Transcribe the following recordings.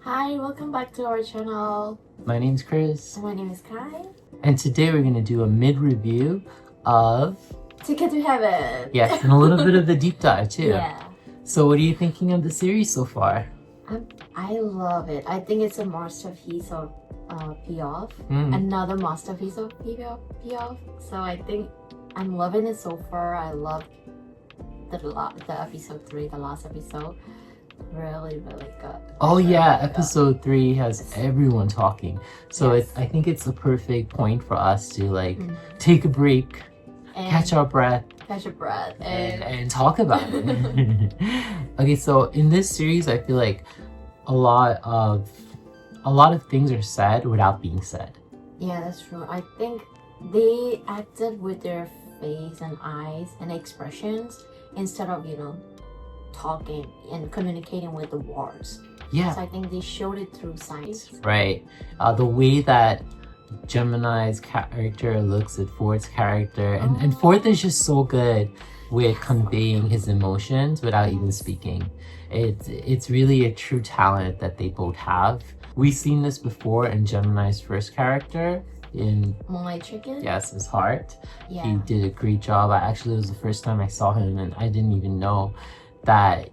Hi, welcome back to our channel. My name's Chris. My name is Kai. And today we're going to do a mid-review of... Ticket to Heaven. Yes, and a little bit of the deep dive too. Yeah. So what are you thinking of the series so far? I love it. I think it's a masterpiece of payoff. Another masterpiece of payoff. So I think I'm loving it so far. I love the episode 3, the last episode. Really good. Oh really, yeah, really episode 3 has everyone talking. So Yes. I think it's a perfect point for us to take a break, and catch our breath, and talk about it. Okay, so in this series I feel like a lot of things are said without being said. yeah, that's true. I think they acted with their face and eyes and expressions instead of talking and communicating with the words. Yeah. So I think they showed it through signs. Right. The way that Gemini's character looks at Fourth's character, and Fourth is just so good with conveying his emotions without even speaking. It's really a true talent that they both have. We've seen this before in Gemini's first character in Moonlight Chicken? Yes, his heart. Yeah. He did a great job. It was the first time I saw him and I didn't even know that,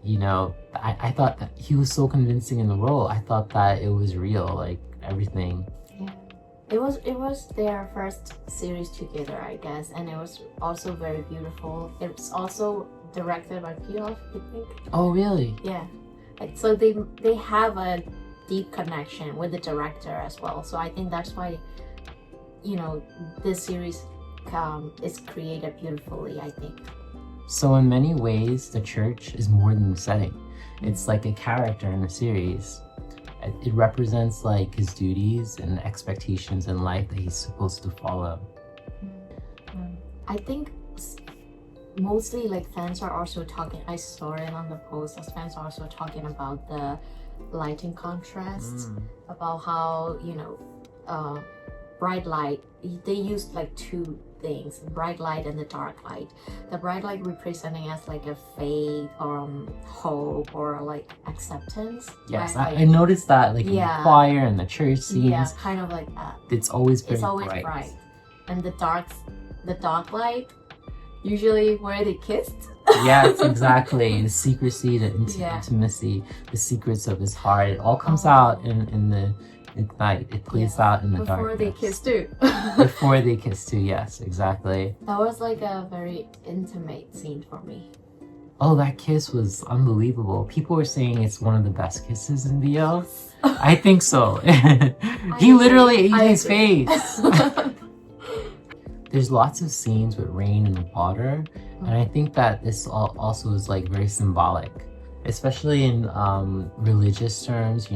I thought that he was so convincing in the role. I thought that it was real, like everything. Yeah. It was their first series together, I guess, and it was also very beautiful. It's also directed by Payoff, I think. Oh, really? Yeah. So they have a deep connection with the director as well. So I think that's why, this series is created beautifully, I think. So in many ways, the church is more than a setting. It's like a character in a series. It represents like his duties and expectations in life that he's supposed to follow. I think mostly fans are also talking, I saw it on the post, as fans are also talking about the lighting contrasts, about how, bright light, they used two things, bright light and the dark light. The bright light representing as a faith or hope or acceptance. Yes, right? I noticed that in the choir and the church scenes. Yeah, kind of like that. It's always very It's always bright. And the dark light, usually where they kissed. Yes, exactly. The secrecy, the intimacy, the secrets of his heart. It all comes out in the night. It plays out in the darkness. Before they kiss too. Before they kiss too, yes, exactly. That was a very intimate scene for me. Oh, that kiss was unbelievable. People were saying it's one of the best kisses in VO. I think so. He literally ate his face. There's lots of scenes with rain and water, and I think that this also is very symbolic, especially in religious terms.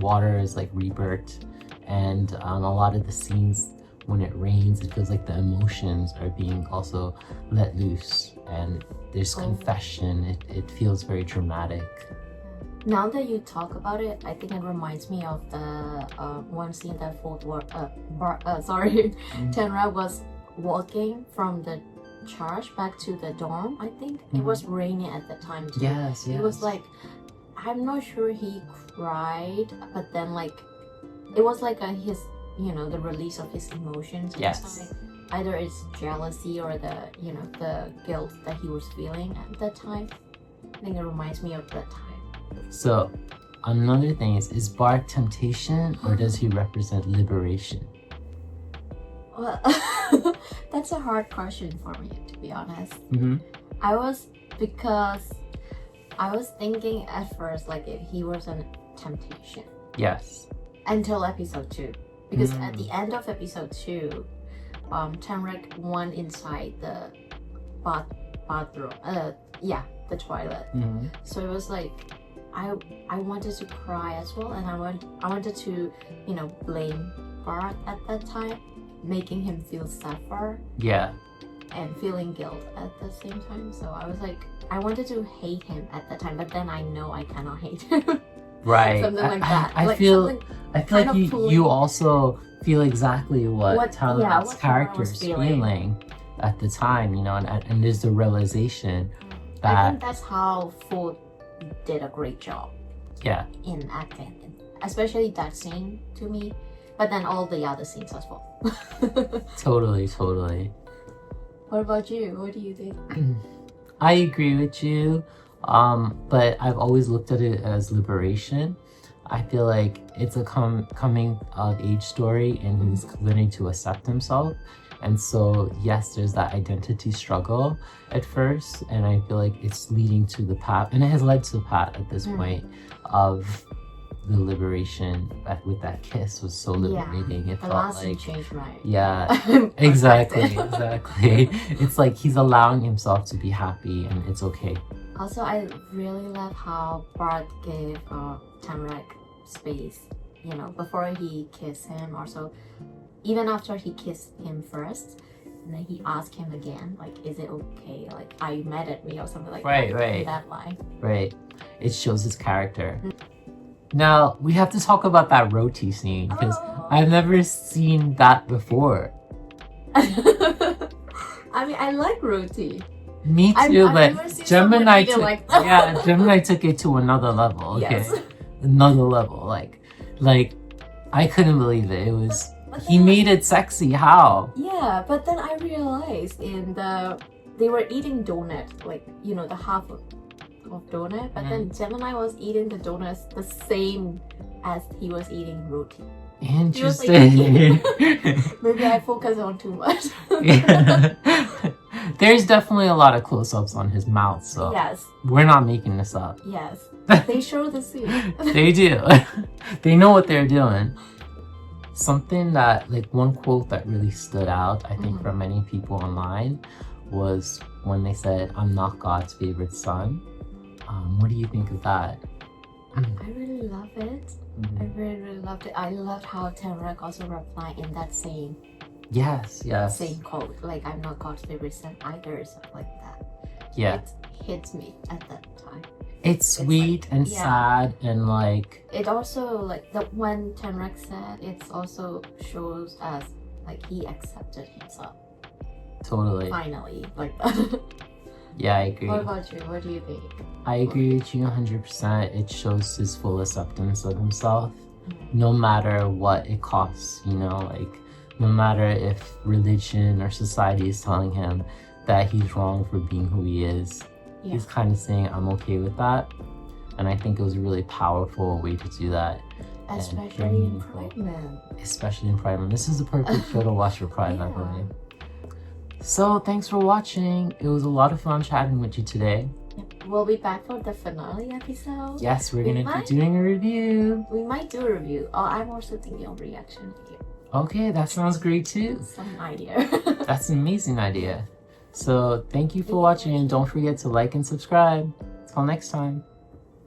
Water is rebirth, and a lot of the scenes when it rains, it feels like the emotions are being also let loose, and there's confession. It feels very dramatic. Now that you talk about it, I think it reminds me of the one scene that Tenra was walking from the church back to the dorm. I think it was raining at the time too. Yes. It was I'm not sure he cried, but then it was his the release of his emotions. Yes. Either it's jealousy or the the guilt that he was feeling at that time. I think it reminds me of that time. So another thing is Bart temptation, or does he represent liberation? Well, that's a hard question for me, to be honest. Because I was thinking at first if he was a temptation. Yes. Until episode 2. Because at the end of episode 2, Tamrick went inside the bathroom. The toilet. So it was I wanted to cry as well, and I wanted to, blame Bart at that time, making him feel suffer. Yeah. And feeling guilt at the same time. So I was I wanted to hate him at that time, but then I know I cannot hate him. Right. Something like that. I feel you also feel exactly what Talon's character is feeling at the time, and there's the realization that... I think that's how Fourth did a great job. Yeah. In acting. especially that scene to me. But then all the other scenes as well. Totally, totally. What about you? What do you think? I agree with you, but I've always looked at it as liberation. I feel like it's a coming of age story, and he's learning to accept himself. And so, yes, there's that identity struggle at first, and I feel like it's leading to the path, and it has led to the path at this point of the liberation. With that kiss was so liberating. It the felt last like scene changed my exactly. It's like he's allowing himself to be happy, and it's okay. Also, I really love how Bart gave Tamrak space, you know, before he kissed him. Also, even after he kissed him first, and then he asked him again, like, is it okay? Like, are you mad at me or something like that? Right. That line. Right. It shows his character. Now, we have to talk about that roti scene, because I've never seen that before. I mean, I like roti. Me too, but Gemini Gemini took it to another level. Okay, yes. Another level. Like I couldn't believe it. It was he made it sexy. How? Yeah, but then I realized they were eating donut, like, you know, the half of donut, but then Gemini was eating the donuts the same as he was eating roti. Interesting. Maybe I focus on too much. There's definitely a lot of close-ups on his mouth, so yes, we're not making this up. Yes, they show the scene. They do. They know what they're doing. Something that, like, one quote that really stood out, I think, for many people online was when they said, "I'm not God's favorite son." What do you think of that? I really love it. I really loved it. I loved how Tamrak also replied in that same same quote, like, "I'm not God's favorite son either," something like that. Yeah, it hits me at that time. It's sweet, like, and sad, and like it also, like, when Tamrak said, it also shows us like he accepted himself. Totally. Finally, like that. Yeah, I agree. What about you? What do you think? I agree with you 100%. It shows his full acceptance of himself, no matter what it costs, you know, like, no matter if religion or society is telling him that he's wrong for being who he is. Yeah. He's kind of saying, I'm okay with that. And I think it was a really powerful way to do that. Especially in Pride Month. Especially in Pride Month. This is the perfect show to watch for Pride Month, I believe. So, thanks for watching. It was a lot of fun chatting with you today. Yep. We'll be back for the finale episode. Yes, we're going to be doing a review. We might do a review. Oh, I'm also thinking of reaction video. Okay, that sounds great too. Some idea. That's an amazing idea. So, thank you for watching, and don't forget to like and subscribe. Until next time.